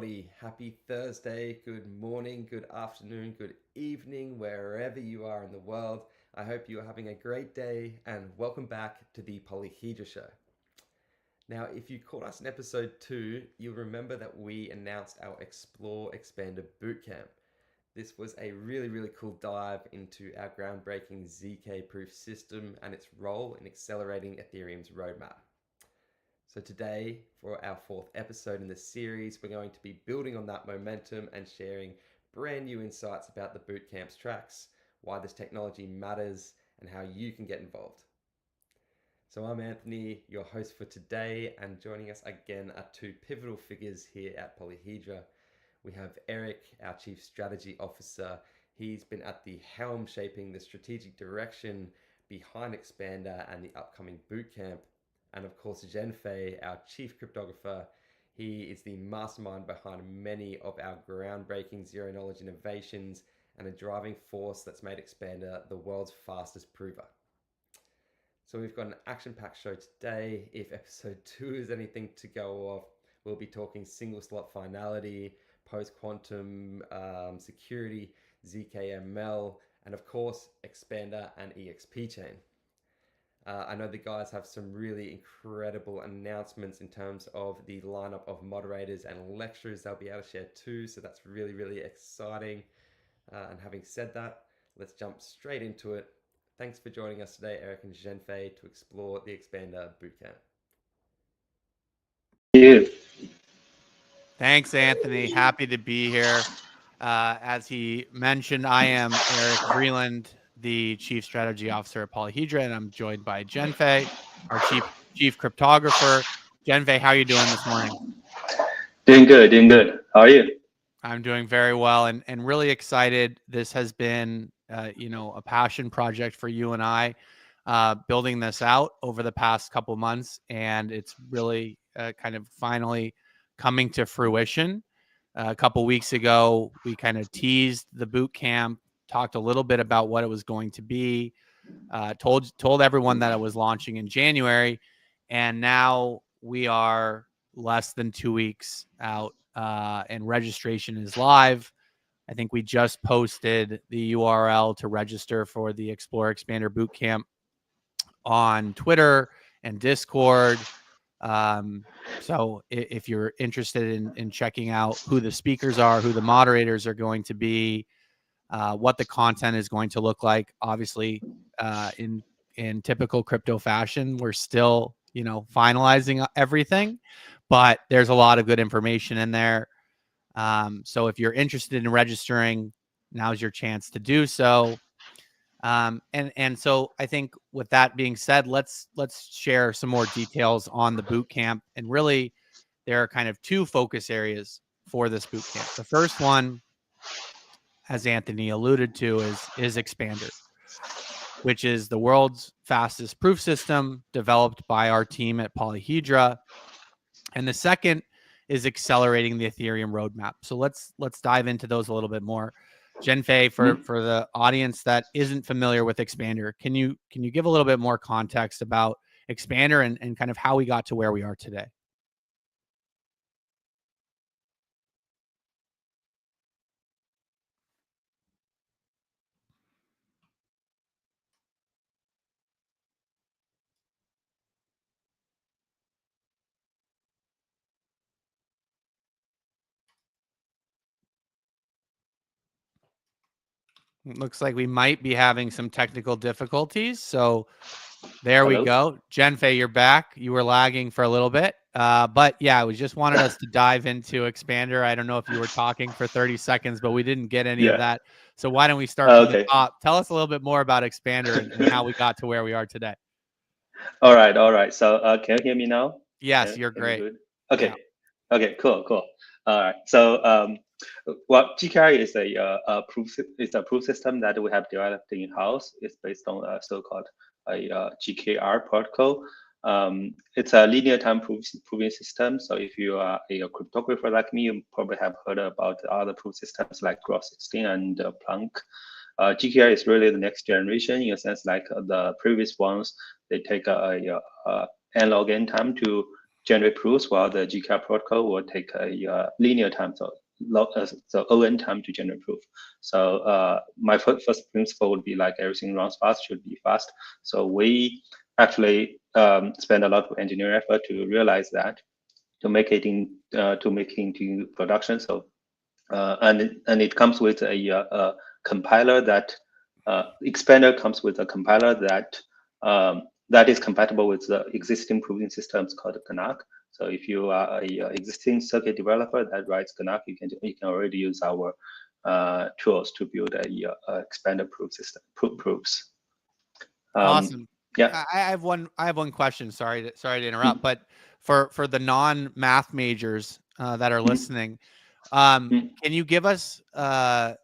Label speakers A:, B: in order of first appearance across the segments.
A: everybody. Happy Thursday. Good morning, good afternoon, good evening, wherever you are in the world. I hope you are having a great day and welcome back to the Polyhedra Show. Now, if you caught us in episode 2, you'll remember that we announced our Explore Expander Bootcamp. This was a really cool dive into our groundbreaking ZK proof system and its role in accelerating Ethereum's roadmap. So today, for our 4th episode in the series, we're going to be building on that momentum and sharing brand new insights about the Bootcamp's tracks, why this technology matters, and how you can get involved. So I'm Anthony, your host for today, and joining us again are two pivotal figures here at Polyhedra. We have Eric, our Chief Strategy Officer. He's been at the helm shaping the strategic direction behind Expander and the upcoming Bootcamp. And of course, Zhenfei, our chief cryptographer. He is the mastermind behind many of our groundbreaking zero knowledge innovations and a driving force that's made Expander the world's fastest prover. So we've got an action-packed show today. If episode 2 is anything to go off, we'll be talking single slot finality, post-quantum security, ZKML, and of course, Expander and EXP chain. I know the guys have some really incredible announcements in terms of the lineup of moderators and lecturers they'll be able to share too. So that's really exciting. And having said that, let's jump straight into it. Thanks for joining us today, Eric and Zhenfei, to explore the Expander Bootcamp.
B: Thank you.
C: Thanks, Anthony. Happy to be here. As he mentioned, I am Eric Vreeland, the Chief Strategy Officer at Polyhedra, and I'm joined by Zhenfei, our Chief Cryptographer. Zhenfei, how are you doing this morning?
B: Doing good. How are you?
C: I'm doing very well and really excited. This has been, a passion project for you and I, building this out over the past couple months, and it's really kind of finally coming to fruition. A couple weeks ago, we kind of teased the boot camp, talked a little bit about what it was going to be, told everyone that it was launching in January, and now we are less than 2 weeks out, and registration is live. I think we just posted the URL to register for the Explore Expander Bootcamp on Twitter and Discord. So if you're interested in checking out who the speakers are, who the moderators are going to be, what the content is going to look like, obviously, in typical crypto fashion, we're still, finalizing everything, but there's a lot of good information in there. So if you're interested in registering, now's your chance to do so. And so I think with that being said, let's share some more details on the boot camp. And really, there are kind of two focus areas for this boot camp. The first one, as Anthony alluded to, is Expander, which is the world's fastest proof system developed by our team at Polyhedra. And the second is accelerating the Ethereum roadmap. So let's dive into those a little bit more. Zhenfei, for the audience that isn't familiar with Expander, can you give a little bit more context about Expander and kind of how we got to where we are today? It looks like we might be having some technical difficulties. So there we go. Zhenfei, you're back. You were lagging for a little bit. But yeah, we just wanted us to dive into Expander. I don't know if you were talking for 30 seconds, but we didn't get any of that. So why don't we start from the top? Tell us a little bit more about Expander and how we got to where we are today.
B: All right. So can you hear me now?
C: Yes, you're great.
B: Okay. Yeah. Okay, cool. All right. So GKR is a proof system that we have developed in-house. It's based on a so-called GKR protocol. It's a linear time proving system. So if you are a cryptographer like me, you probably have heard about other proof systems like Groth16 and Planck. GKR is really the next generation in a sense, like the previous ones. They take a n log n time to generate proofs, while the GKR protocol will take a linear time, so ON time to generate proof. So my first principle would be like everything runs fast, should be fast. So we actually spend a lot of engineering effort to realize that, to make it into production. So and it comes with a compiler that Xpander comes with a compiler that that is compatible with the existing proving systems called Ganak. So if you are a existing circuit developer that writes Ganak, you can already use our tools to build a Xpander proof system proofs.
C: Awesome.
B: Yeah.
C: I have one question. Sorry to interrupt, but for the non-math majors that are listening, can you give us an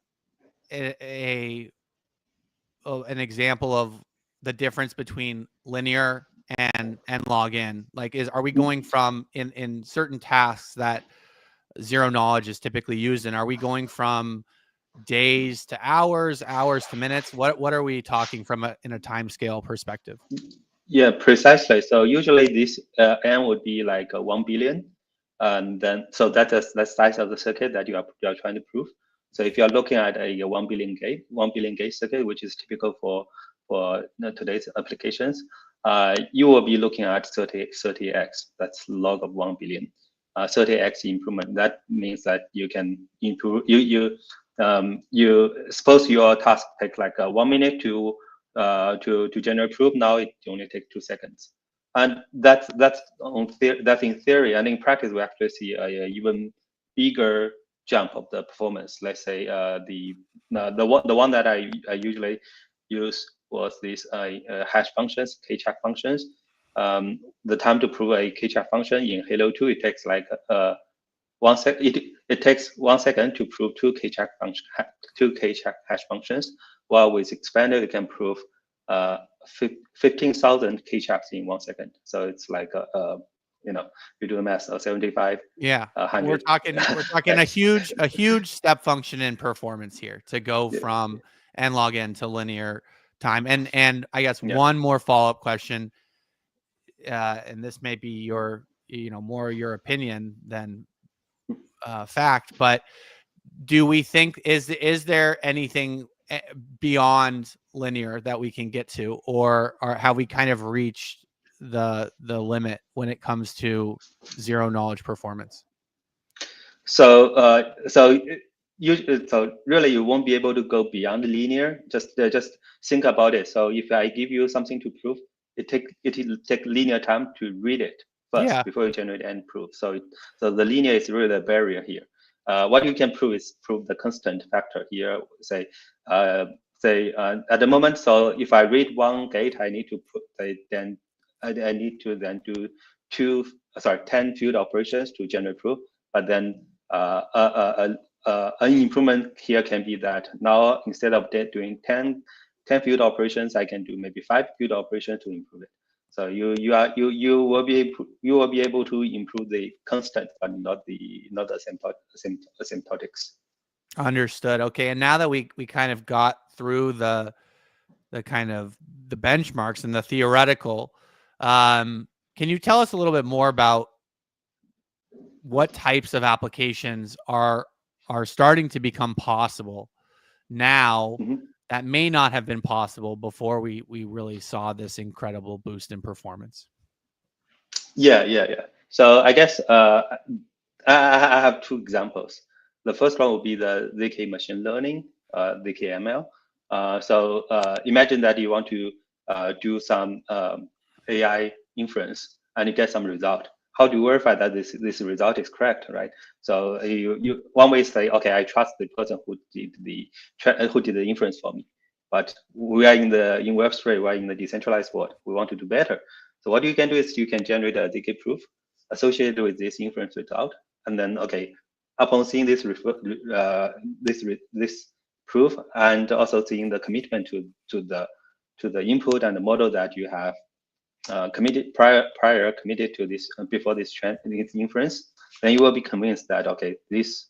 C: example of the difference between linear and log-in? Like, are we going from in certain tasks that zero knowledge is typically used in? Are we going from days to hours, hours to minutes? What are we talking from in a time scale perspective?
B: Yeah, precisely. So usually this n would be like 1 billion, and then so that is the size of the circuit that you are trying to prove. So if you are looking at a 1 billion gate circuit, which is typical for today's applications, you will be looking at 30x. That's log of 1 billion. 30x improvement. That means that you can improve. You suppose your task takes like 1 minute to generate proof. Now it only takes 2 seconds, and that's in theory. And in practice, we actually see a even bigger jump of the performance. Let's say the one that I usually use was these hash functions, kcheck functions. The time to prove a kcheck function in Halo 2, it takes like 1 second. It takes 1 second to prove two kcheck hash functions, while with Xpander you can prove 15,000 kchecks in 1 second. So it's like you do the math, 75.
C: Yeah,
B: 100.
C: we're talking a huge step function in performance here to go from nlog-n to linear time. And I guess one more follow-up question, and this may be your more your opinion than fact, but do we think is there anything beyond linear that we can get to, or have we kind of reached the limit when it comes to zero knowledge performance?
B: So so really you won't be able to go beyond linear. Just think about it. So if I give you something to prove, it take linear time to read it first before you generate and proof. So the linear is really the barrier here. What you can prove is the constant factor here. Say at the moment. So if I read one gate, I need to then do 10 field operations to generate proof. But then an improvement here can be that now instead of doing 10 field operations, I can do maybe 5 field operations to improve it. So you will be able to improve the constant, but not the asymptotics.
C: Understood. Okay, and now that we kind of got through the kind of the benchmarks and the theoretical, can you tell us a little bit more about what types of applications are starting to become possible now that may not have been possible before we really saw this incredible boost in performance?
B: Yeah. So I guess I have 2 examples. The first one would be the ZK machine learning, ZK ML. So imagine that you want to do some AI inference and you get some result. How do you verify that this result is correct, right? So you one way is say, okay, I trust the person who did the inference for me. But we are in Web3, we are in the decentralized world. We want to do better. So what you can do is you can generate a ZK proof associated with this inference result, and then upon seeing this proof and also seeing the commitment to the input and the model that you have committed to this before this inference, then you will be convinced that this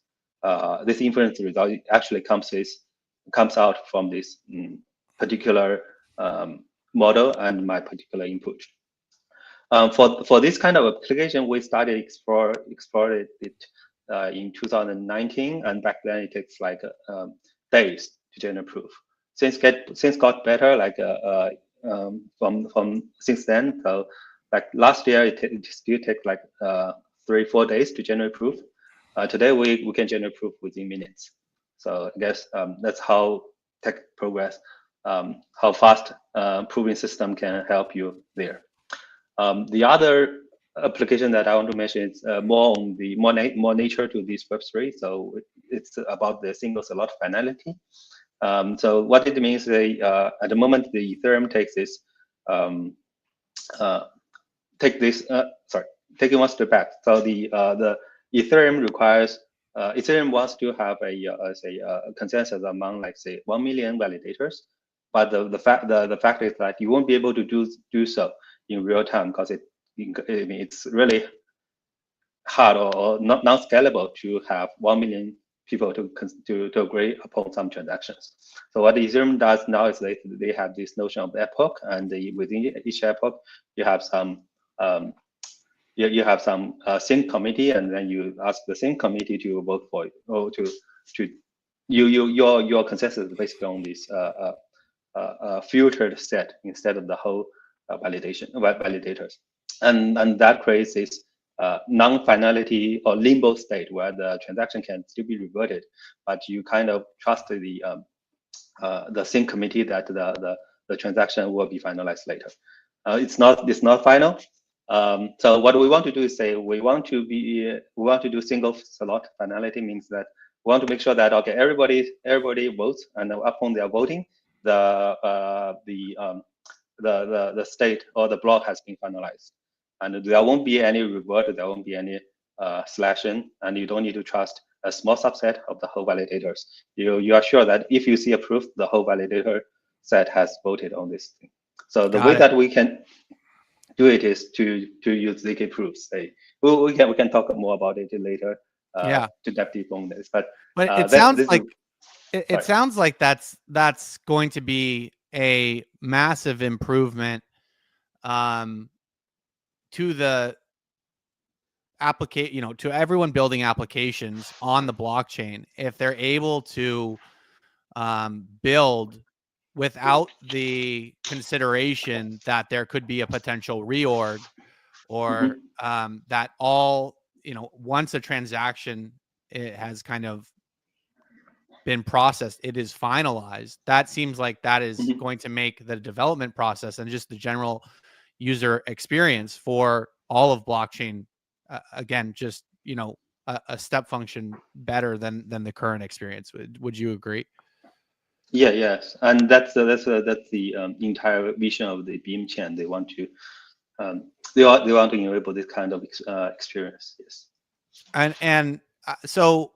B: inference result actually comes out from this particular model and my particular input. For this kind of application, we started explored it in 2019, and back then it takes like days to generate proof. Since got better, like from since then. So like last year, it still take like 3-4 days to generate proof. Today we can generate proof within minutes. So I guess that's how tech progress, how fast proving system can help you there. The other application that I want to mention is more on the more nature to this Web3. So it's about the single slot finality. So what it means is at the moment the Ethereum takes this taking one step back. So the Ethereum requires Ethereum wants to have a consensus among like say 1 million validators, but the fact is that you won't be able to do so in real time because it's really hard or not scalable to have 1 million people to agree upon some transactions. So what Ethereum does now is they have this notion of epoch, and within each epoch you have some you have some sync committee, and then you ask the sync committee to vote for it, or to your consensus is basically on this filtered set instead of the whole validators, and that creates this non-finality or limbo state where the transaction can still be reverted, but you kind of trust the sync committee that the transaction will be finalized later. It's not final. So what we want to do is say we want to do single slot finality, means that we want to make sure that okay, everybody votes, and upon their voting, the state or the block has been finalized, and there won't be any revert, there won't be any slashing, and you don't need to trust a small subset of the whole validators. You are sure that if you see a proof, the whole validator set has voted on this thing. So the way that we can do it is to use ZK proofs. We can talk more about it later. To dive deep on this, but
C: it sounds like it sounds like that's going to be a massive improvement to the to everyone building applications on the blockchain, if they're able to build without the consideration that there could be a potential reorg, or that all, once a transaction it has kind of been processed, it is finalized. That seems like that is going to make the development process and just the general user experience for all of blockchain again, just a step function better than the current experience. Would you agree?
B: Yeah, yes, and that's the entire vision of the Beam chain. They want to enable this kind of experience. Yes,
C: and so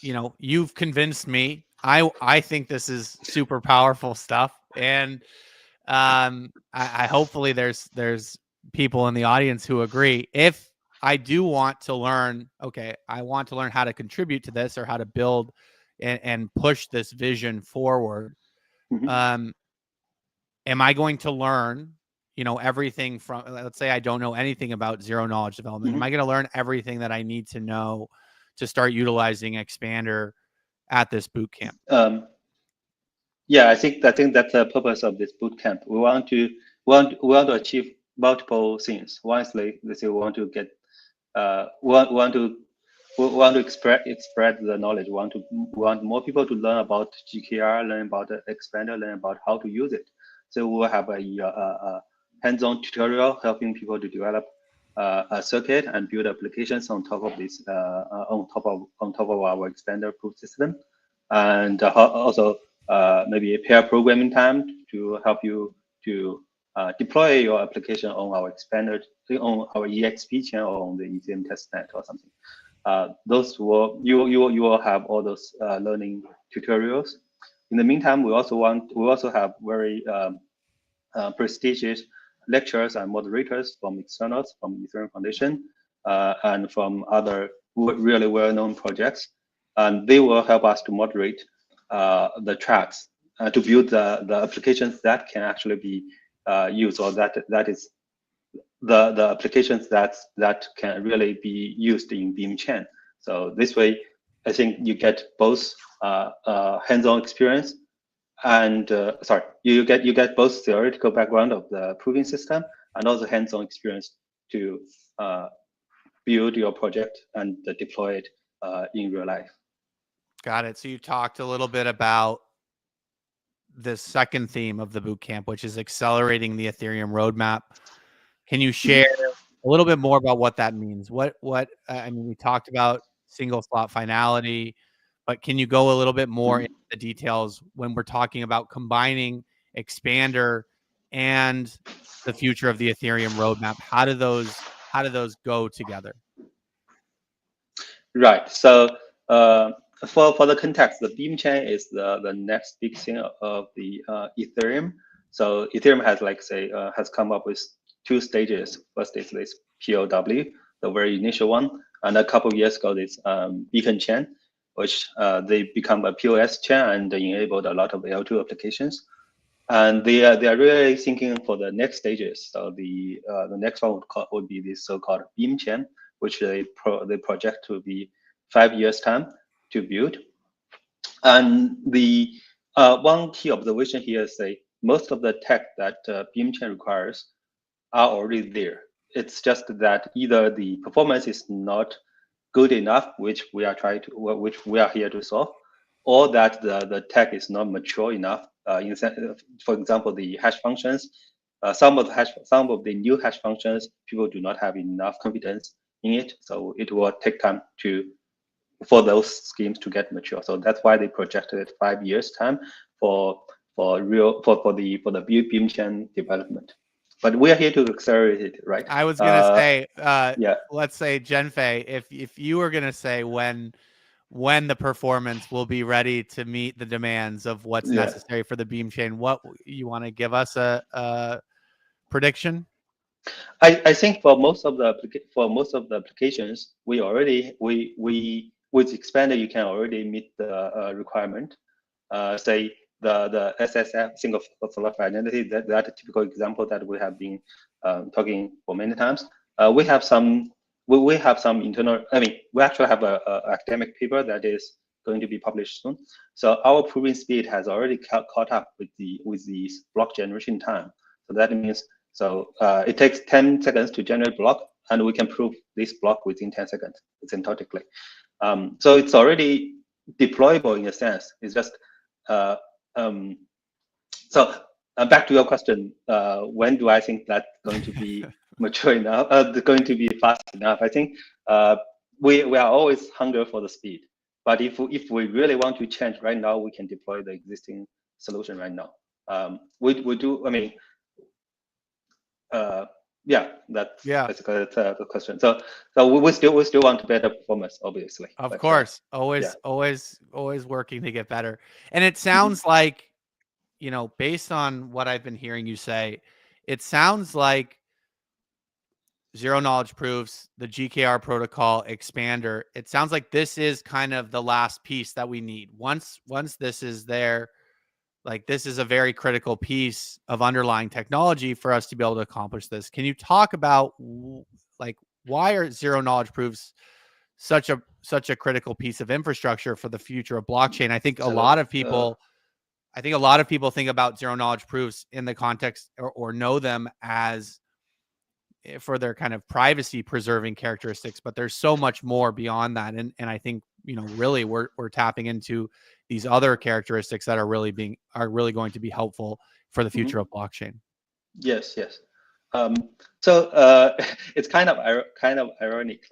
C: you've convinced me. I think this is super powerful stuff, and I hopefully there's people in the audience who agree. If I do want to learn, I want to learn how to contribute to this or how to build and push this vision forward. Am I going to learn, everything from, let's say I don't know anything about zero knowledge development. Am I going to learn everything that I need to know to start utilizing Expander at this boot camp?
B: Yeah, I think that's the purpose of this boot camp. We want to achieve multiple things. One is let's say we want to get we want to spread the knowledge. We want more people to learn about GKR, learn about Expander, learn about how to use it. So we'll have a hands-on tutorial helping people to develop a circuit and build applications on top of this, on top of our Expander proof system, and also maybe a pair programming time to help you to deploy your application on our Expander, on our EXP chain, or on the Ethereum testnet or something. You will have all those learning tutorials. In the meantime, we also have very prestigious lecturers and moderators from externals, from Ethereum Foundation, and from other really well-known projects, and they will help us to moderate the tracks to build the applications that can actually be used, or that the applications that can really be used in Beam Chain. So this way, I think you get both hands-on experience and you get both theoretical background of the proving system and also hands-on experience to build your project and deploy it in real life.
C: Got it. So you talked a little bit about the second theme of the bootcamp, which is accelerating the Ethereum roadmap. Can you share a little bit more about what that means? I mean, we talked about single slot finality, but can you go a little bit more into the details when we're talking about combining Expander and the future of the Ethereum roadmap? How do those go together?
B: Right. So for the context, the Beam Chain is the next big thing of the Ethereum. So Ethereum has has come up with 2 stages. First is this POW, the very initial one, and a couple of years ago this Beacon Chain, which they become a POS chain and enabled a lot of L2 applications. And they are really thinking for the next stages. So the next one would be this so-called Beam Chain, which they project to be 5 years time to build. And the one key observation here is most of the tech that Beam Chain requires are already there. It's just that either the performance is not good enough, which we are here to solve, or that the tech is not mature enough. For example, the hash functions, some of the new hash functions, people do not have enough confidence in it, so it will take time for those schemes to get mature. So that's why they projected 5 years time for the Beam Chain development. But we are here to accelerate it, right?
C: I was gonna say,
B: yeah.
C: Let's say, Zhenfei, if you were gonna say when the performance will be ready to meet the demands of what's necessary for the Beam Chain, what you want to give us a prediction?
B: I think for most of the applications, with Expander you can already meet the requirement. Say the SSF, single slot identity, that a typical example that we have been talking for many times. We have some internal. I mean, we actually have a academic paper that is going to be published soon. So our proving speed has already caught up with the block generation time. So that means it takes 10 seconds to generate block, and we can prove this block within 10 seconds asymptotically. So it's already deployable in a sense. It's just back to your question, when do I think that's going to be mature enough, going to be fast enough? I think we are always hungry for the speed. But if we really want to change right now, we can deploy the existing solution right now. We do, I mean, basically that's the question. So we still want better performance, obviously.
C: Of course, always working to get better. And it sounds like, based on what I've been hearing you say, it sounds like zero knowledge proofs, the GKR protocol, Expander. It sounds like this is kind of the last piece that we need. Once this is there, like this is a very critical piece of underlying technology for us to be able to accomplish this. Can you talk about why are zero knowledge proofs such a critical piece of infrastructure for the future of blockchain? I think a lot of people think about zero knowledge proofs in the context or know them as for their kind of privacy preserving characteristics, but there's so much more beyond that. And I think, really we're tapping into these other characteristics that are really going to be helpful for the future of blockchain.
B: Yes. So it's kind of ironic,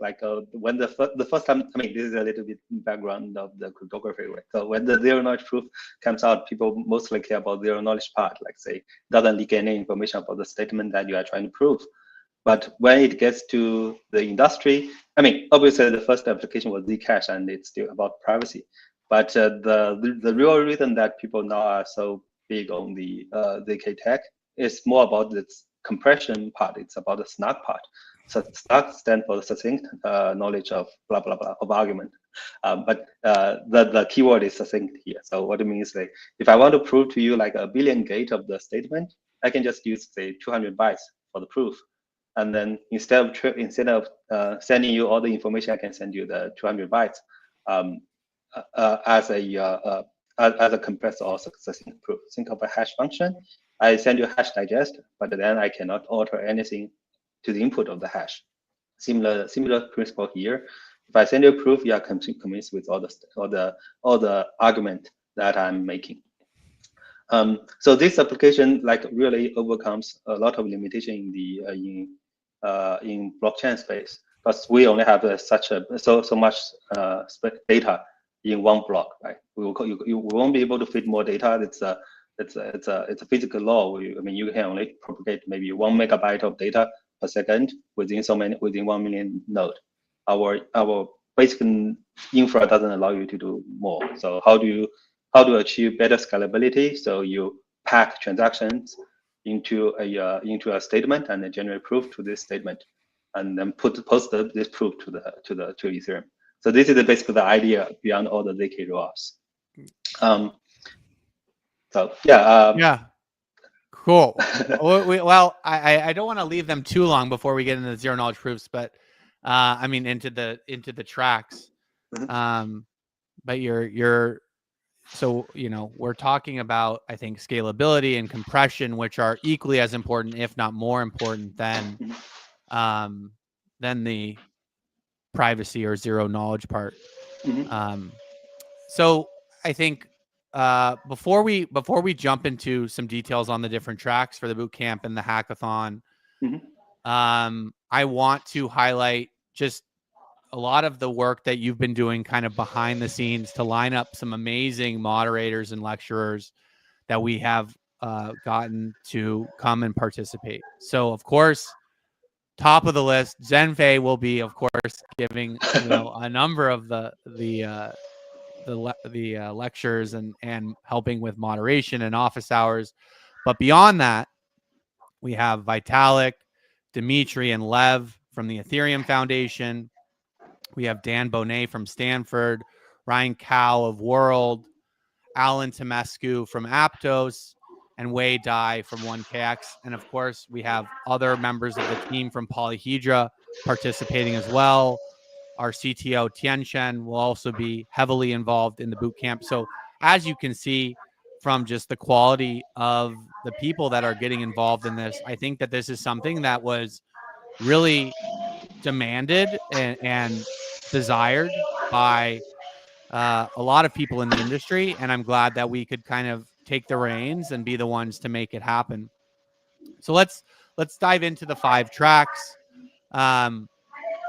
B: when the first time, I mean, this is a little bit background of the cryptography, right? So when the zero knowledge proof comes out, people mostly care about zero knowledge part, say doesn't leak any information about the statement that you are trying to prove. But when it gets to the industry, I mean, obviously the first application was Zcash, and it's still about privacy. But the real reason that people now are so big on the ZK tech is more about this compression part. It's about the SNARK part. So SNARK stands for the succinct knowledge of blah blah blah of argument. But the keyword is succinct here. So what it means is, if I want to prove to you a billion gate of the statement, I can just use 200 bytes for the proof. and then instead of sending you all the information, I can send you the 200 bytes as a compressed or succinct proof. Think of a hash function. I send you a hash digest, but then I cannot alter anything to the input of the hash. Similar principle here. If I send you a proof, you are convinced with all the argument that I'm making. So this application really overcomes a lot of limitation in the in blockchain space, because we only have so much data in one block, right? We won't be able to fit more data. It's a physical law. I mean, you can only propagate maybe 1 megabyte of data per second within 1 million node. Our basic infra doesn't allow you to do more. So how do you achieve better scalability? So you pack transactions into a statement and then generate proof to this statement, and then post this proof to Ethereum. So this is basically the idea beyond all the ZK rollups. So yeah.
C: Yeah. Cool. Well, I don't want to leave them too long before we get into the zero knowledge proofs, but I mean into the tracks.
B: Mm-hmm.
C: But so we're talking about, I think, scalability and compression, which are equally as important, if not more important, than the privacy or zero knowledge part.
B: Mm-hmm.
C: So I think before we jump into some details on the different tracks for the bootcamp and the hackathon, I want to highlight just a lot of the work that you've been doing kind of behind the scenes to line up some amazing moderators and lecturers that we have gotten to come and participate. So of course, top of the list, Zhenfei will be, of course, giving a number of the lectures and helping with moderation and office hours. But beyond that, we have Vitalik, Dimitri, and Lev from the Ethereum Foundation. We have Dan Bonet from Stanford, Ryan Cao of World, Alan Tomescu from Aptos, and Wei Dai from 1KX. And of course, we have other members of the team from Polyhedra participating as well. Our CTO, Tian Shen, will also be heavily involved in the bootcamp. So as you can see from just the quality of the people that are getting involved in this, I think that this is something that was really demanded and desired by a lot of people in the industry. And I'm glad that we could kind of take the reins and be the ones to make it happen. So let's dive into the 5 tracks. And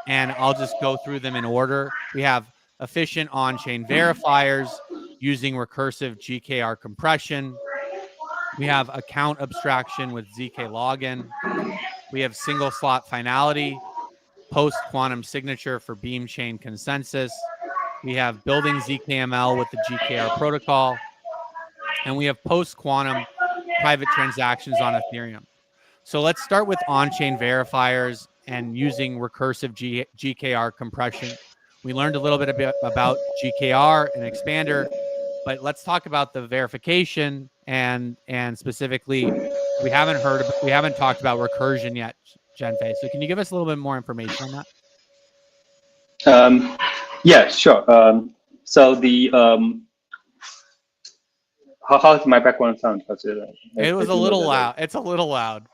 C: I'll just go through them in order. We have efficient on-chain verifiers using recursive GKR compression. We have account abstraction with ZK login. We have single slot finality, post-quantum signature for Beam chain consensus. We have building ZKML with the GKR protocol. And we have post-quantum private transactions on Ethereum. So let's start with on-chain verifiers and using recursive GKR compression. We learned a little bit about GKR and Expander, but let's talk about the verification and specifically, we haven't talked about recursion yet, Zhenfei. So can you give us a little bit more information on
B: that? Yeah, sure. So the how does my background sound?
C: It was a little loud. It's a little loud.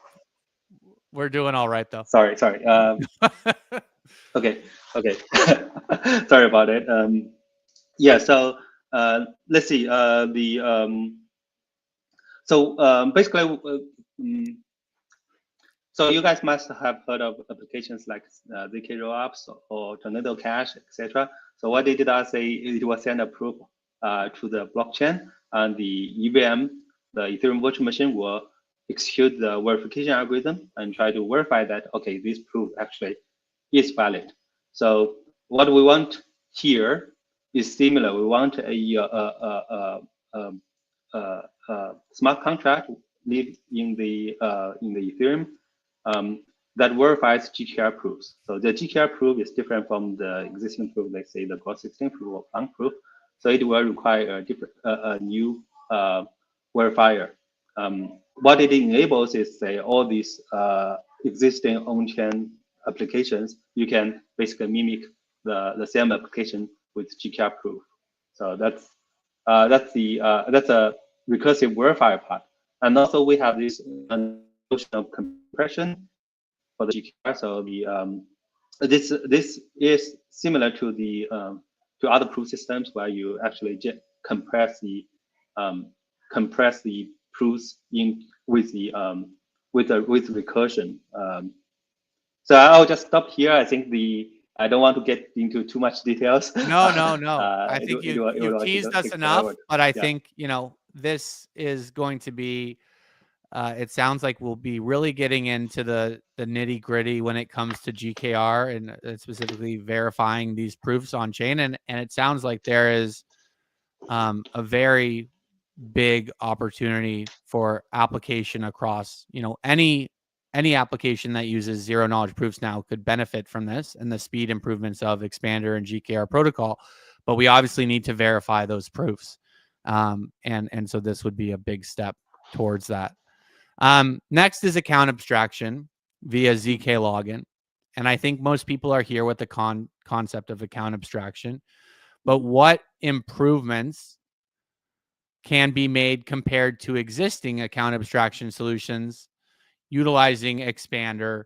C: We're doing all right though.
B: Sorry. Okay. Sorry about it. Yeah. So let's see. Basically, so you guys must have heard of applications like ZK rollups or Tornado Cash, etc. So what they did is it was send a proof to the blockchain, and the EVM, the Ethereum virtual machine, will execute the verification algorithm and try to verify that, okay, this proof actually is valid. So what we want here is similar. We want a smart contract live in the Ethereum that verifies GKR proofs. So the GKR proof is different from the existing proof, let's say the Groth16 proof or Planck proof. So it will require a new verifier. What it enables is say all these existing on-chain applications, you can basically mimic the same application with GKR proof. So that's a recursive verifier part. And also we have this notion of compression for the GKR. So this is similar to the to other proof systems where you actually compress the proofs in with recursion. So I'll just stop here. I think I don't want to get into too much details.
C: No. I think you teased us enough, but I think, this is going to be, it sounds like we'll be really getting into the nitty gritty when it comes to GKR and specifically verifying these proofs on chain. And it sounds like there is a very big opportunity for application across, any application that uses zero knowledge proofs now could benefit from this and the speed improvements of Xpander and GKR protocol. But we obviously need to verify those proofs. And so this would be a big step towards that. Next is account abstraction via ZK login. And I think most people are here with the concept of account abstraction. But what improvements can be made compared to existing account abstraction solutions utilizing Xpander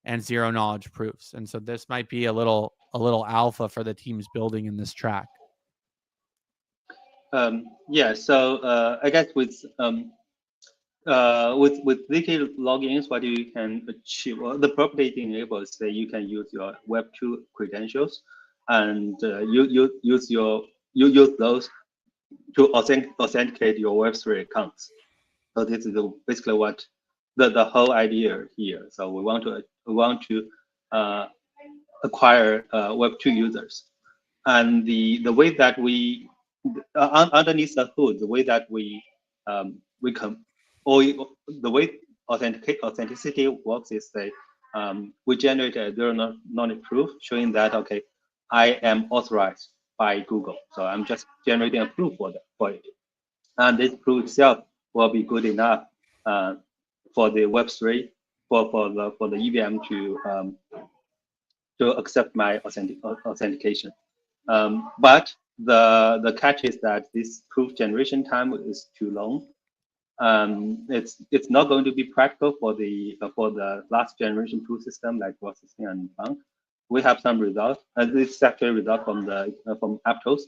C: and zero knowledge proofs? And so this might be a little alpha for the teams building in this track.
B: Yeah, so I guess with ZK logins, what you can achieve, the property it enables that you can use your Web2 credentials, and you use those to authenticate your Web3 accounts. So this is basically what the whole idea here. So we want to acquire Web2 users, and the way that we underneath the hood, the way that the way authenticity works is that we generate a zero knowledge proof showing that, okay, I am authorized by Google. So I'm just generating a proof for it. And this proof itself will be good enough for the Web3, for the EVM to accept my authentication. But the catch is that this proof generation time is too long. It's not going to be practical for the last generation proof system like ROS16 and Bank. We have some results, and this is actually a result from Aptos.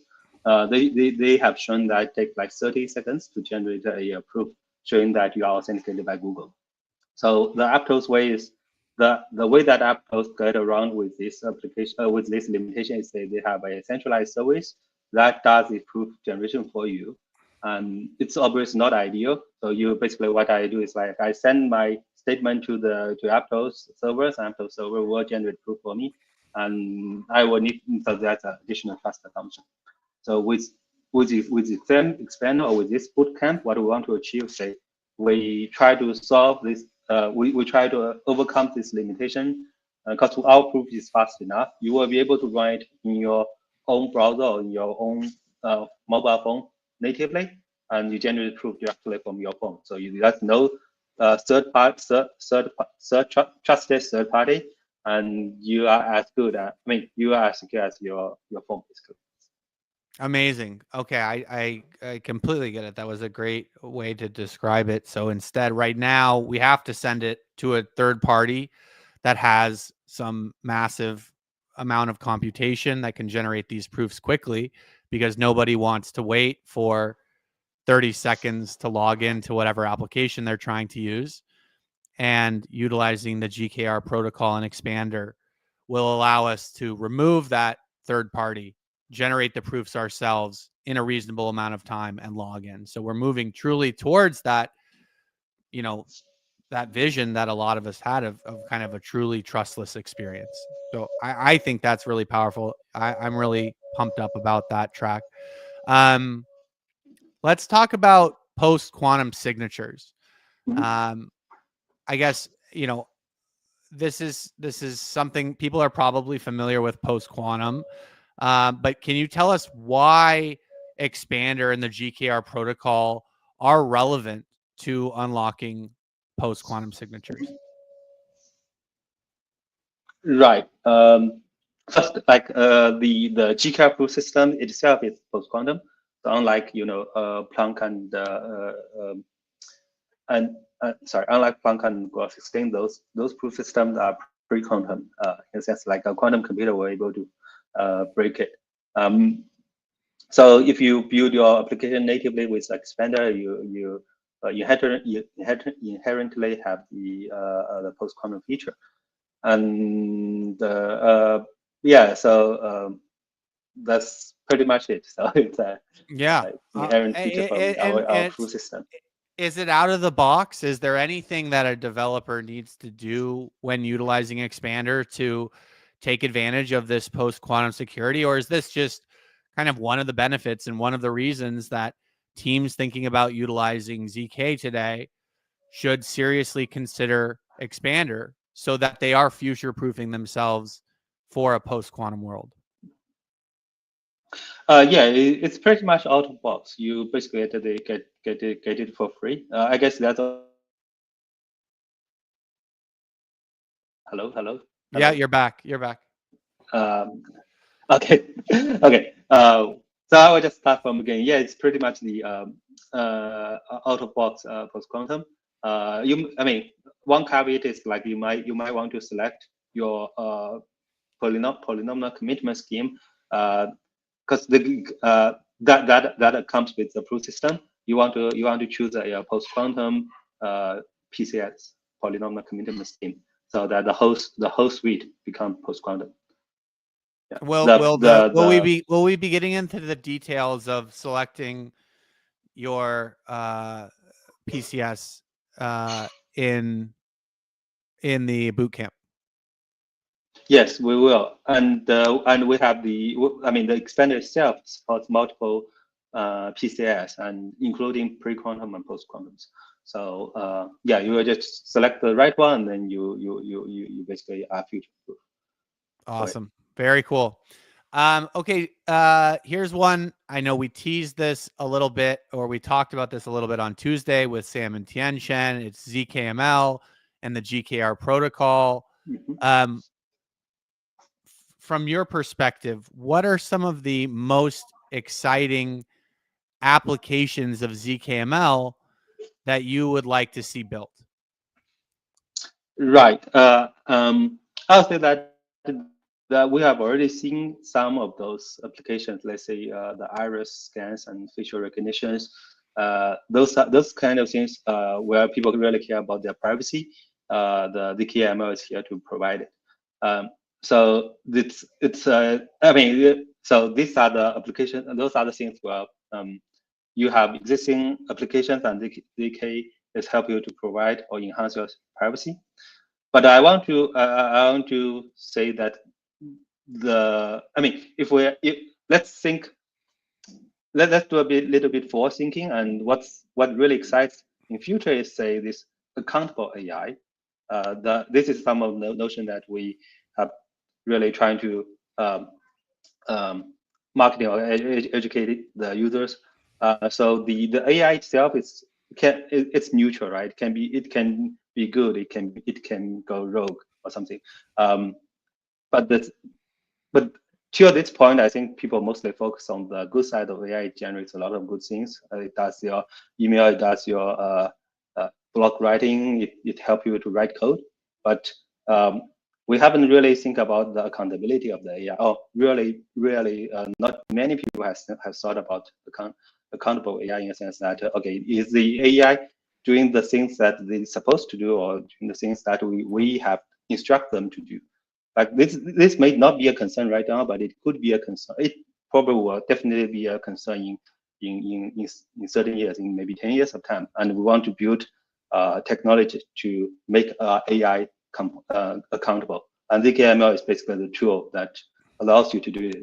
B: They have shown that it takes like 30 seconds to generate a proof showing that you are authenticated by Google. So the Aptos way is the way that Aptos get around with this application with this limitation is that they have a centralized service that does the proof generation for you. And it's obviously not ideal. So you basically, what I do is like I send my statement to Aptos servers, and Aptos server will generate proof for me, and I will need, so that's an additional trust assumption. So with Xpander or with this bootcamp, what we want to achieve, say, we try to solve this. We try to overcome this limitation because our proof is fast enough. You will be able to run it in your own browser or in your own mobile phone natively, and you generate proof directly from your phone. So there's no trusted third party, and you are as good at, you are as secure as your phone is good.
C: Amazing. Okay, I completely get it. That was a great way to describe it. So instead, right now, we have to send it to a third party that has some massive amount of computation that can generate these proofs quickly, because nobody wants to wait for 30 seconds to log into whatever application they're trying to use. And utilizing the GKR protocol and Xpander will allow us to remove that third party, generate the proofs ourselves in a reasonable amount of time, and log in. So we're moving truly towards that, that vision that a lot of us had of kind of a truly trustless experience. So I think that's really powerful. I'm really pumped up about that track. Let's talk about post-quantum signatures. I guess, this is something people are probably familiar with post-quantum. But can you tell us why Xpander and the GKR protocol are relevant to unlocking post-quantum signatures?
B: Right. First, like the GCAR proof system itself is post-quantum. So unlike Planck and sorry, unlike Planck and Gauss-16, those proof systems are pre-quantum. In a sense, like a quantum computer were able to break it. So if you build your application natively with Expander, you inherently have the post-quantum feature. And yeah, so that's pretty much it. So it's a
C: Yeah.
B: inherent feature from our
C: And
B: proof system.
C: is it out of the box? Is there anything that a developer needs to do when utilizing Expander to take advantage of this post-quantum security? Or is this just kind of one of the benefits and one of the reasons that teams thinking about utilizing ZK today should seriously consider Expander so that they are future-proofing themselves for a post-quantum world?
B: Yeah, it's pretty much out of box. You basically get it for free. I guess that's hello.
C: Yeah, you're back. You're back.
B: Okay, okay. So I will just start from again. Yeah, it's pretty much the out of box post quantum. I mean, one caveat is like you might want to select your polynomial commitment scheme because that comes with the proof system. You want to choose a post quantum PCS polynomial commitment scheme so that the whole suite become post quantum. Yeah.
C: Will we be getting into the details of selecting your PCS in the boot camp?
B: Yes, we will, and we have the Expander itself supports multiple PCS and including pre-quantum and post-quantums. So yeah, you will just select the right one, and then you basically are future proof.
C: Awesome, very cool. Okay, here's one. I know we teased this a little bit, or we talked about this a little bit on Tuesday with Sam and Tianxian. It's ZKML and the GKR protocol.
B: Mm-hmm.
C: From your perspective, what are some of the most exciting applications of ZKML that you would like to see built?
B: Right. I'll say that we have already seen some of those applications. Let's say the iris scans and facial recognitions. Those kind of things where people really care about their privacy. The ZKML is here to provide it. So so these are the applications, and those are the things where you have existing applications, and ZK is help you to provide or enhance your privacy. But I want to say that let's do a little bit forward thinking, and what really excites in future is say this accountable AI. This is some of the notion that we have really trying to marketing or educate the users. So the AI itself it's neutral, right? It can be good. It can go rogue or something. But to this point, I think people mostly focus on the good side of AI. It generates a lot of good things. It does your email. It does your blog writing. It helps you to write code. But we haven't really think about the accountability of the AI. Oh, really, not many people have thought about accountable AI in a sense that okay, is the AI doing the things that they're supposed to do, or doing the things that we have instruct them to do? Like this may not be a concern right now, but it could be a concern. It probably will definitely be a concern in certain years, in maybe 10 years of time. And we want to build technology to make AI accountable. And ZKML is basically the tool that allows you to do it.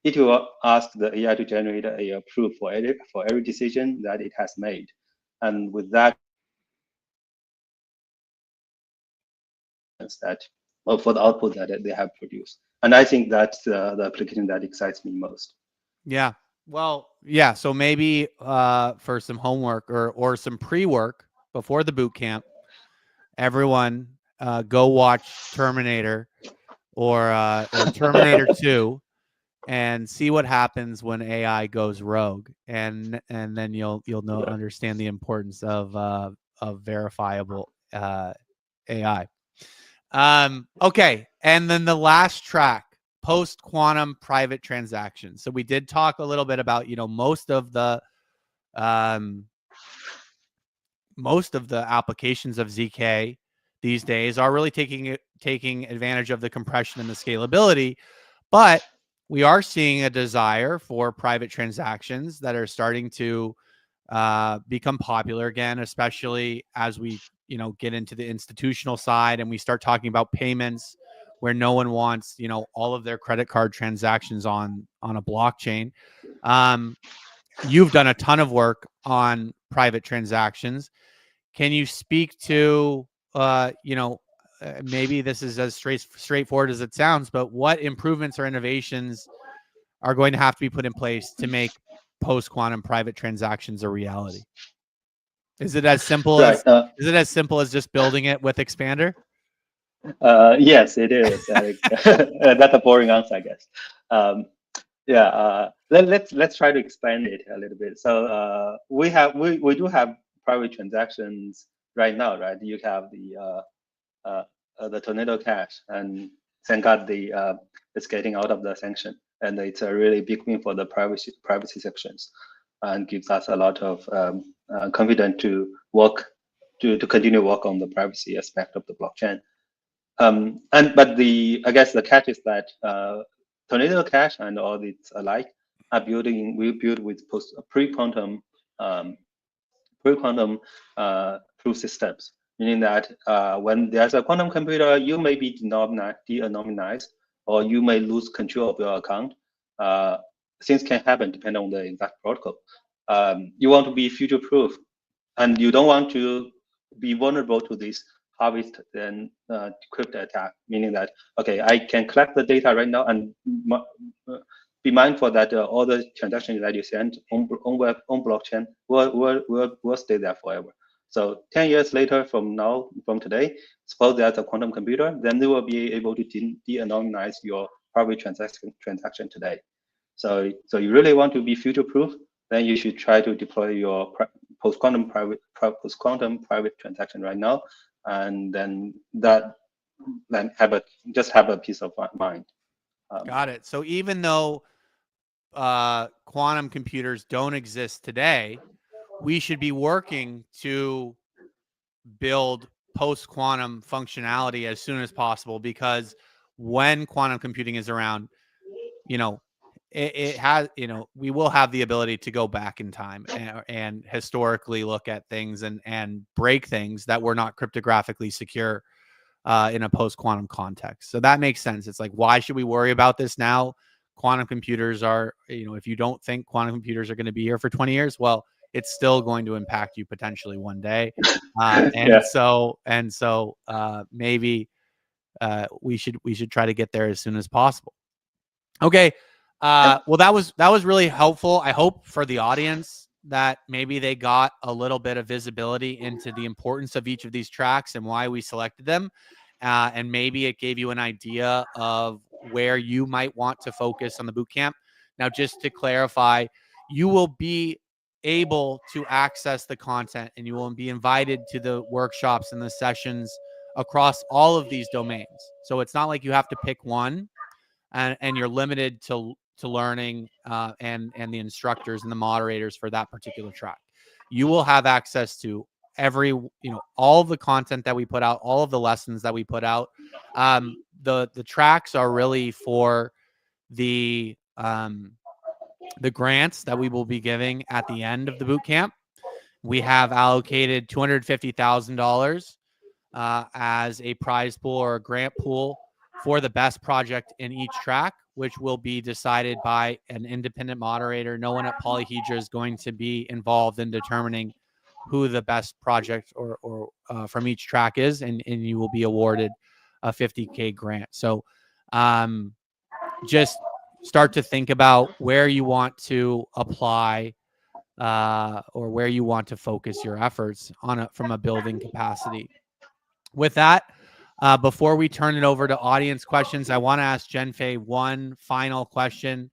B: It will ask the AI to generate a proof for every decision that it has made, and with that, for the output that they have produced. And I think that's the application that excites me most.
C: Yeah. Well, yeah. So maybe for some homework or some pre-work before the boot camp, everyone go watch Terminator or Terminator 2 and see what happens when AI goes rogue, and then you'll understand the importance of verifiable AI. Okay, and then the last track, post-quantum private transactions. So we did talk a little bit about, most of the applications of ZK these days are really taking advantage of the compression and the scalability, but we are seeing a desire for private transactions that are starting to become popular again, especially as we get into the institutional side and we start talking about payments where no one wants all of their credit card transactions on a blockchain. You've done a ton of work on private transactions. Can you speak to maybe this is as straightforward as it sounds, but what improvements or innovations are going to have to be put in place to make post-quantum private transactions a reality? Is it as simple
B: Right.
C: as just building it with Xpander?
B: Yes, it is. That's a boring answer, I guess. Let's try to expand it a little bit. So we do have private transactions right now, right? You have the Tornado Cash, and thank God it's getting out of the sanction, and it's a really big win for the privacy sections, and gives us a lot of confidence to continue work on the privacy aspect of the blockchain. But I guess the catch is that Tornado Cash and all its alike are we build with pre-quantum proof systems, meaning that when there's a quantum computer, you may be de-anonymized, or you may lose control of your account. Things can happen depending on the exact protocol. You want to be future-proof, and you don't want to be vulnerable to this harvest and decrypt attack, meaning that, okay, I can collect the data right now and be mindful that all the transactions that you send on blockchain will stay there forever. So 10 years later from today, suppose there's a quantum computer, then they will be able to de-anonymize your private transaction today. So you really want to be future-proof, then you should try to deploy your post-quantum private transaction right now, and then have a peace of mind.
C: Got it. So even though quantum computers don't exist today, we should be working to build post-quantum functionality as soon as possible, because when quantum computing is around, it has, we will have the ability to go back in time and historically look at things and break things that were not cryptographically secure in a post-quantum context. So that makes sense. It's like, why should we worry about this now? Quantum computers are, if you don't think quantum computers are going to be here for 20 years, well, it's still going to impact you potentially one day. So maybe we should try to get there as soon as possible. Okay. Well, that was really helpful. I hope for the audience that maybe they got a little bit of visibility into the importance of each of these tracks and why we selected them. And maybe it gave you an idea of where you might want to focus on the bootcamp. Now, just to clarify, you will be able to access the content and you will be invited to the workshops and the sessions across all of these domains. So it's not like you have to pick one and you're limited to learning and the instructors and the moderators for that particular track. You will have access to all of the content that we put out, all of the lessons that we put out. The tracks are really for the grants that we will be giving at the end of the boot camp. We have allocated $250,000 as a prize pool or a grant pool for the best project in each track, which will be decided by an independent moderator. No one at Polyhedra is going to be involved in determining who the best project or from each track is, and you will be awarded a $50K grant. So just start to think about where you want to apply or where you want to focus your efforts on from a building capacity. With that, Before we turn it over to audience questions, I want to ask Zhenfei one final question.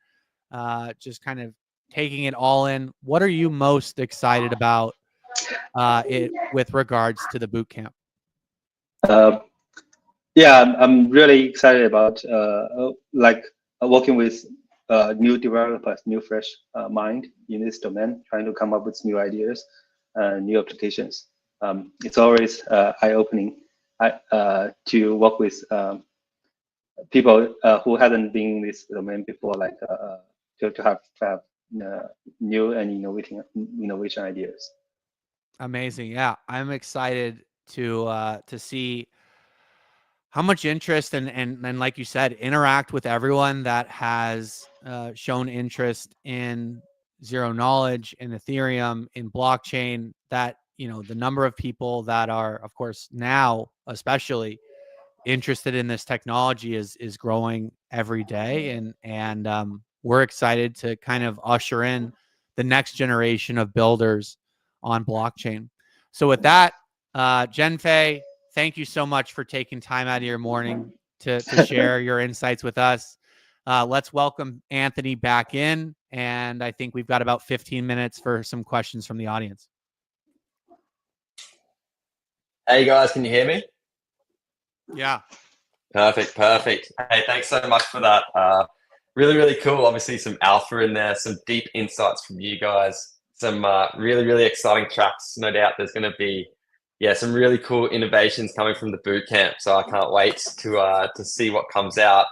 C: Just kind of taking it all in. What are you most excited about with regards to the boot camp?
B: Yeah, I'm really excited about working with new developers, new fresh mind in this domain, trying to come up with new ideas, new applications. It's always eye-opening to work with people who haven't been in this domain before, like to have new and innovation ideas.
C: Amazing. Yeah, I'm excited to see how much interest and like you said, interact with everyone that has shown interest in zero knowledge, in Ethereum, in blockchain. That, you know, the number of people that are, of course, now especially interested in this technology is growing every day, and we're excited to kind of usher in the next generation of builders on blockchain. So with that, Zhenfei, thank you so much for taking time out of your morning to share your insights with us. Let's welcome Anthony back in, and I think we've got about 15 minutes for some questions from the audience.
A: Hey guys, can you hear me?
C: Yeah.
A: Perfect. Hey, thanks so much for that. Really, really cool. Obviously, some alpha in there, some deep insights from you guys, some really, really exciting tracks. No doubt there's going to be, some really cool innovations coming from the boot camp. So I can't wait to see what comes out.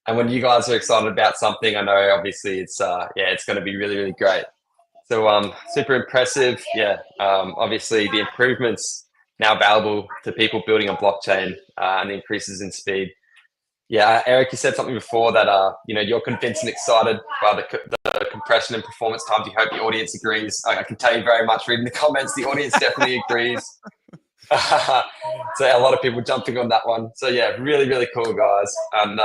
A: And when you guys are excited about something, I know obviously it's going to be really, really great. So super impressive. Obviously the improvements now available to people building on blockchain and the increases in speed. Yeah, Eric, you said something before that you're convinced and excited by the compression and performance times. You hope the audience agrees. I can tell you very much reading the comments, the audience definitely agrees. So a lot of people jumping on that one. So yeah, really, really cool, guys. And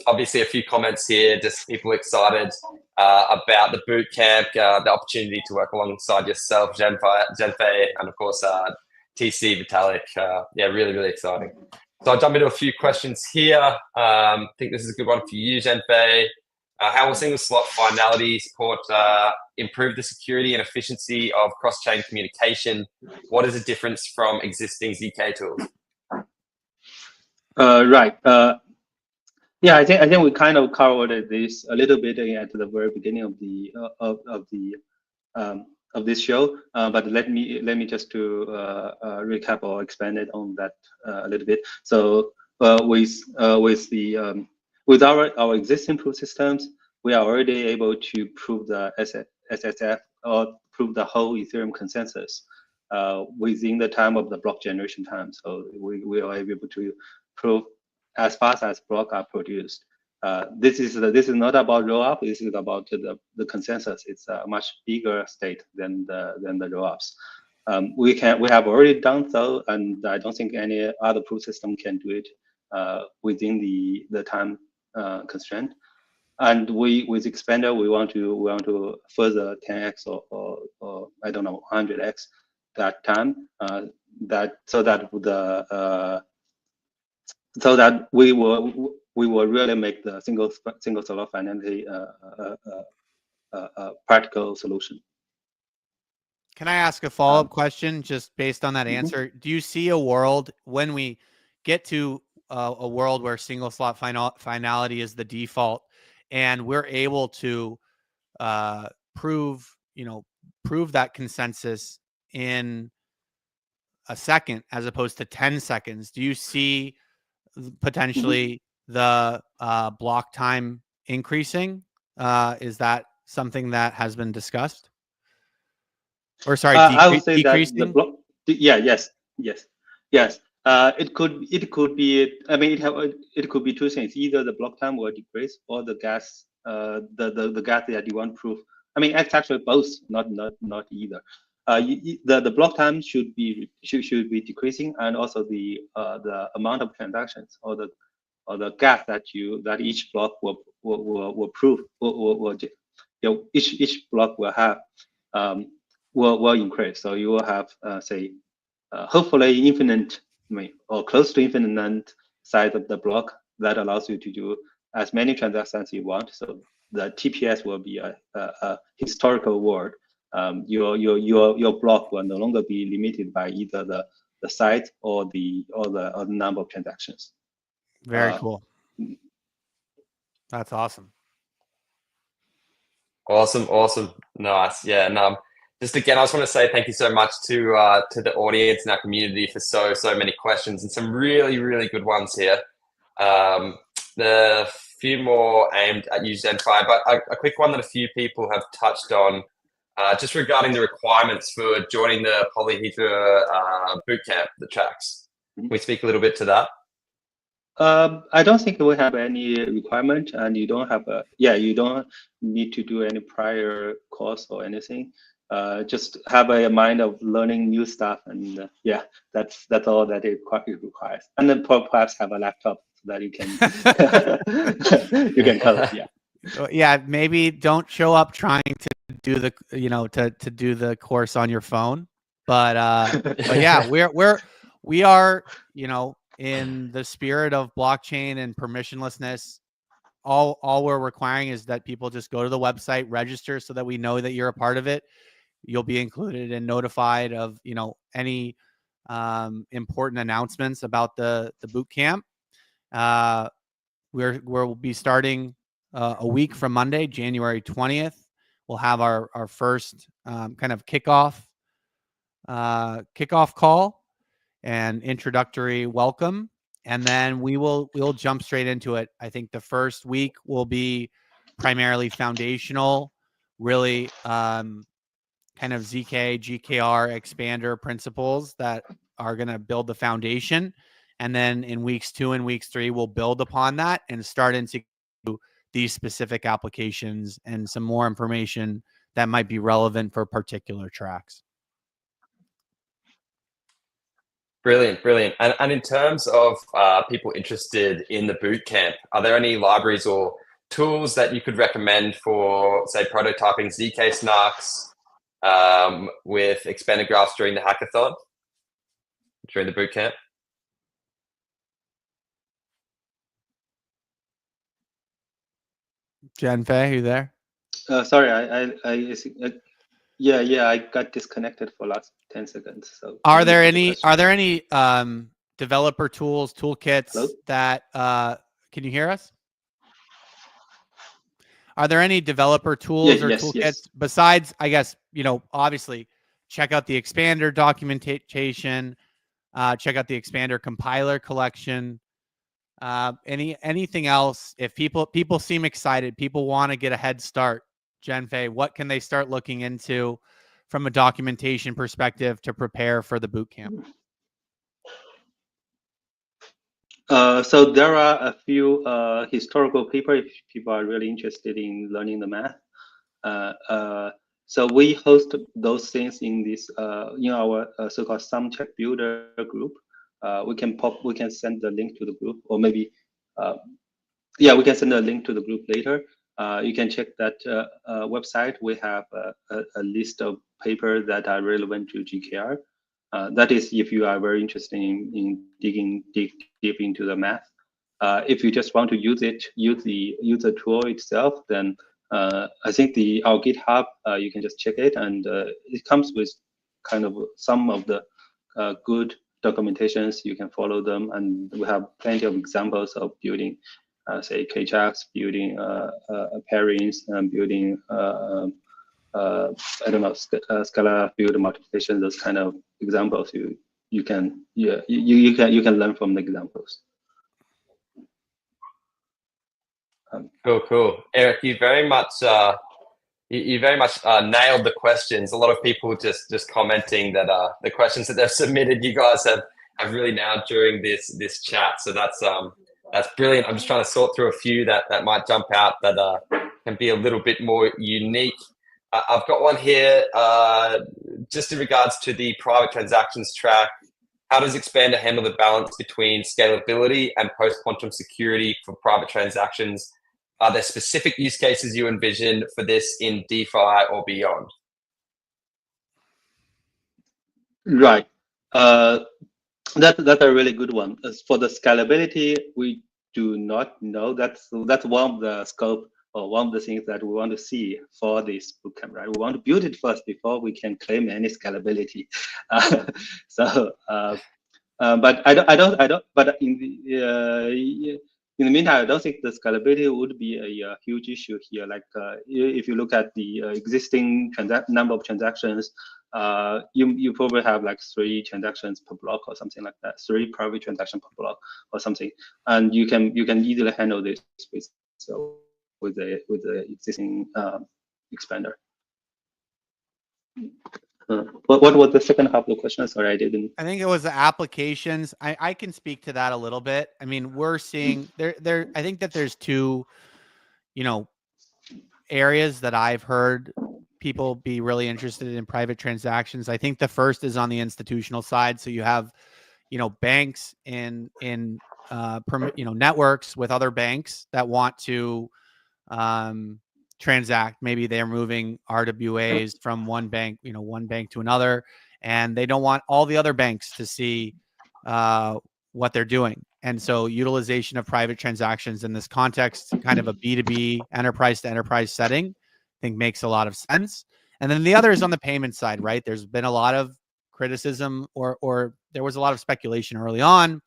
A: obviously a few comments here, just people excited about the boot camp, the opportunity to work alongside yourself, Zhenfei, and of course TC, Vitalik. Really, really exciting. So I'll jump into a few questions here. I think this is a good one for you, Zhenfei. How will single slot finality support improve the security and efficiency of cross-chain communication? What is the difference from existing ZK tools?
B: Right. I think we kind of covered this a little bit at the very beginning of this show. But let me just to recap or expand it on that a little bit. So with our existing proof systems, we are already able to prove the SSF or prove the whole Ethereum consensus within the time of the block generation time. So we are able to prove as fast as blocks are produced. This is not about rollup. This is about the consensus. It's a much bigger state than the rollups. We have already done so, and I don't think any other proof system can do it within the time constraint. And with Expander, we want to further 10x or I don't know 100x that time. So that we will really make the single slot finality a practical solution.
C: Can I ask a follow-up question just based on that answer? Do you see a world when we get to a world where single slot finality is the default and we're able to prove that consensus in a second as opposed to 10 seconds? Do you see potentially the block time increasing? Is that something that has been discussed? Or sorry,
B: I would say
C: decreasing?
B: that the block. Yes. It could be. I mean, it could be two things. Either the block time will decrease, or the gas, the gas that you want proof. I mean, it's actually both, not either. The block time should be decreasing, and also the amount of transactions or the gas that each block will prove each block will have will increase. So you will have say hopefully infinite or close to infinite size of the block that allows you to do as many transactions you want. So the TPS will be a historical word. Your block will no longer be limited by either the size or the number of transactions.
C: Very cool. That's awesome.
A: Awesome. Nice. Yeah. And just again, I just want to say thank you so much to the audience and our community for so many questions and some really good ones here. The few more aimed at you, Zhenfei, but a quick one that a few people have touched on, just regarding the requirements for joining the Polyhedra bootcamp, the tracks. Can we speak a little bit to that?
B: I don't think we have any requirement, and you don't need to do any prior course or anything. Just have a mind of learning new stuff, and that's all that it requires. And then perhaps have a laptop so that you can you can code. Yeah.
C: Yeah, maybe don't show up trying to do the to do the course on your phone, but yeah, we are in the spirit of blockchain and permissionlessness. All we're requiring is that people just go to the website, register, so that we know that you're a part of it. You'll be included and notified of any important announcements about the boot camp. We'll be starting a week from Monday, January 20th. We'll have our first kind of kickoff call and introductory welcome, and then we'll jump straight into it. I think the first week will be primarily foundational, really kind of ZK, GKR expander principles that are going to build the foundation. And then in weeks 2 and weeks 3, we'll build upon that and start into these specific applications and some more information that might be relevant for particular tracks.
A: Brilliant. And in terms of people interested in the bootcamp, are there any libraries or tools that you could recommend for, say, prototyping ZK snarks with expander graphs during the hackathon, during the bootcamp?
C: Zhenfei, you there?
B: Sorry, I got disconnected for last 10 seconds. So
C: are there any developer tools, toolkits
B: Hello?
C: that can you hear us? Are there any developer tools or toolkits besides, I guess, obviously check out the expander documentation, check out the expander compiler collection, anything else? If people seem excited, people want to get a head start, Zhenfei, what can they start looking into from a documentation perspective to prepare for the bootcamp?
B: So there are a few historical papers if people are really interested in learning the math. So we host those things in this in our so-called SumCheck Builder group. We can send the link to the group, or maybe we can send a link to the group later. You can check that website. We have a list of papers that are relevant to GKR. That is, if you are very interested in digging deep into the math. If you just want to use the tool itself, then I think our GitHub, you can just check it, and it comes with kind of some of the good documentations. You can follow them, and we have plenty of examples of building, say, K-Jacks, building pairings, and building I don't know, Scala build multiplication. Those kind of examples you can learn from the examples.
A: Cool. Eric, you very much nailed the questions. A lot of people just commenting that the questions that they've submitted, you guys have really nailed during this chat. So that's brilliant. I'm just trying to sort through a few that might jump out that can be a little bit more unique. I've got one here just in regards to the private transactions track. How does Expander handle the balance between scalability and post-quantum security for private transactions? Are there specific use cases you envision for this in DeFi or beyond?
B: Right. That's a really good one. As for the scalability, we do not know. That's one of the scope or one of the things that we want to see for this bootcamp, right? We want to build it first before we can claim any scalability. But I don't. But in the meantime, I don't think the scalability would be a huge issue here. Like if you look at the existing number of transactions, you probably have like 3 transactions per block or something like that, 3 private transactions per block or something, and you can easily handle this with the existing expander. What was the second half of the question? Sorry, I didn't.
C: I think it was the applications. I can speak to that a little bit. I mean, we're seeing there. I think that there's 2, areas that I've heard people be really interested in private transactions. I think the first is on the institutional side. So you have, banks in networks with other banks that want to transact. Maybe they're moving RWAs from one bank to another, and they don't want all the other banks to see what they're doing. And so utilization of private transactions in this context, kind of a B2B enterprise to enterprise setting, I think makes a lot of sense. And then the other is on the payment side, right? There's been a lot of criticism or there was a lot of speculation early on.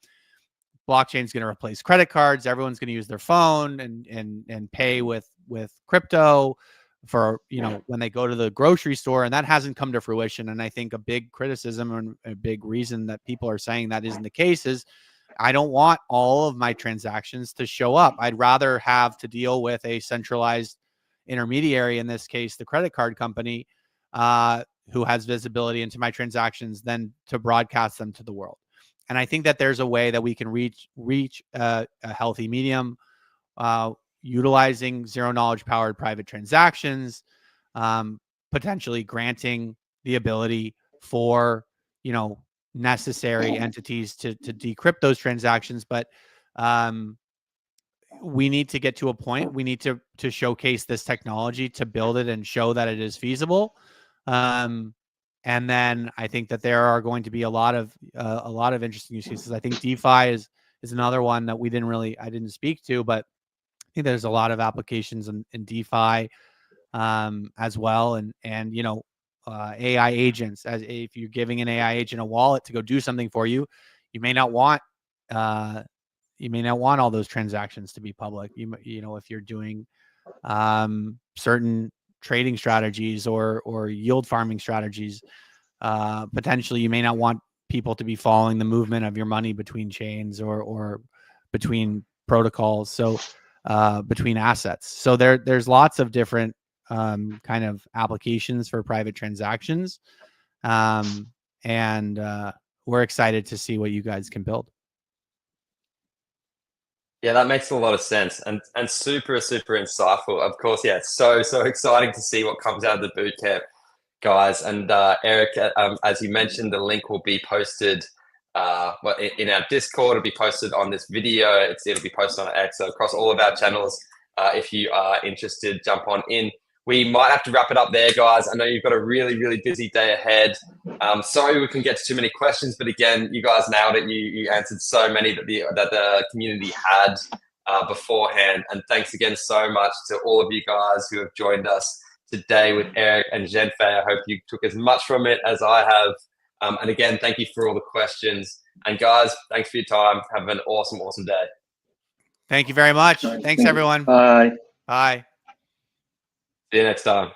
C: Blockchain's going to replace credit cards. Everyone's going to use their phone and pay with crypto for, when they go to the grocery store, and that hasn't come to fruition. And I think a big criticism and a big reason that people are saying that isn't the case is I don't want all of my transactions to show up. I'd rather have to deal with a centralized intermediary, in this case, the credit card company, who has visibility into my transactions, than to broadcast them to the world. And I think that there's a way that we can reach a healthy medium, utilizing zero knowledge powered private transactions, potentially granting the ability for, necessary entities to decrypt those transactions. But we need to get to a point. We need to showcase this technology, to build it and show that it is feasible. And then I think that there are going to be a lot of interesting use cases. I think DeFi is another one that I didn't speak to, but I think there's a lot of applications in DeFi as well. And AI agents, as if you're giving an AI agent a wallet to go do something for you, you may not want all those transactions to be public. If you're doing certain trading strategies or yield farming strategies, potentially you may not want people to be following the movement of your money between chains or between protocols. So between assets. So there's lots of different kind of applications for private transactions. And we're excited to see what you guys can build.
A: Yeah, that makes a lot of sense and super, super insightful. Of course, yeah, it's so exciting to see what comes out of the bootcamp, guys. And Eric, as you mentioned, the link will be posted in our Discord. It'll be posted on this video. It'll be posted on X, so across all of our channels. If you are interested, jump on in. We might have to wrap it up there, guys. I know you've got a really, really busy day ahead. Sorry we couldn't get to too many questions, but again, you guys nailed it. You answered so many that the community had beforehand. And thanks again so much to all of you guys who have joined us today with Eric and Zhenfei. I hope you took as much from it as I have. And again, thank you for all the questions. And guys, thanks for your time. Have an awesome, awesome day.
C: Thank you very much. Thanks, everyone.
B: Bye.
C: Bye.
A: See you next time.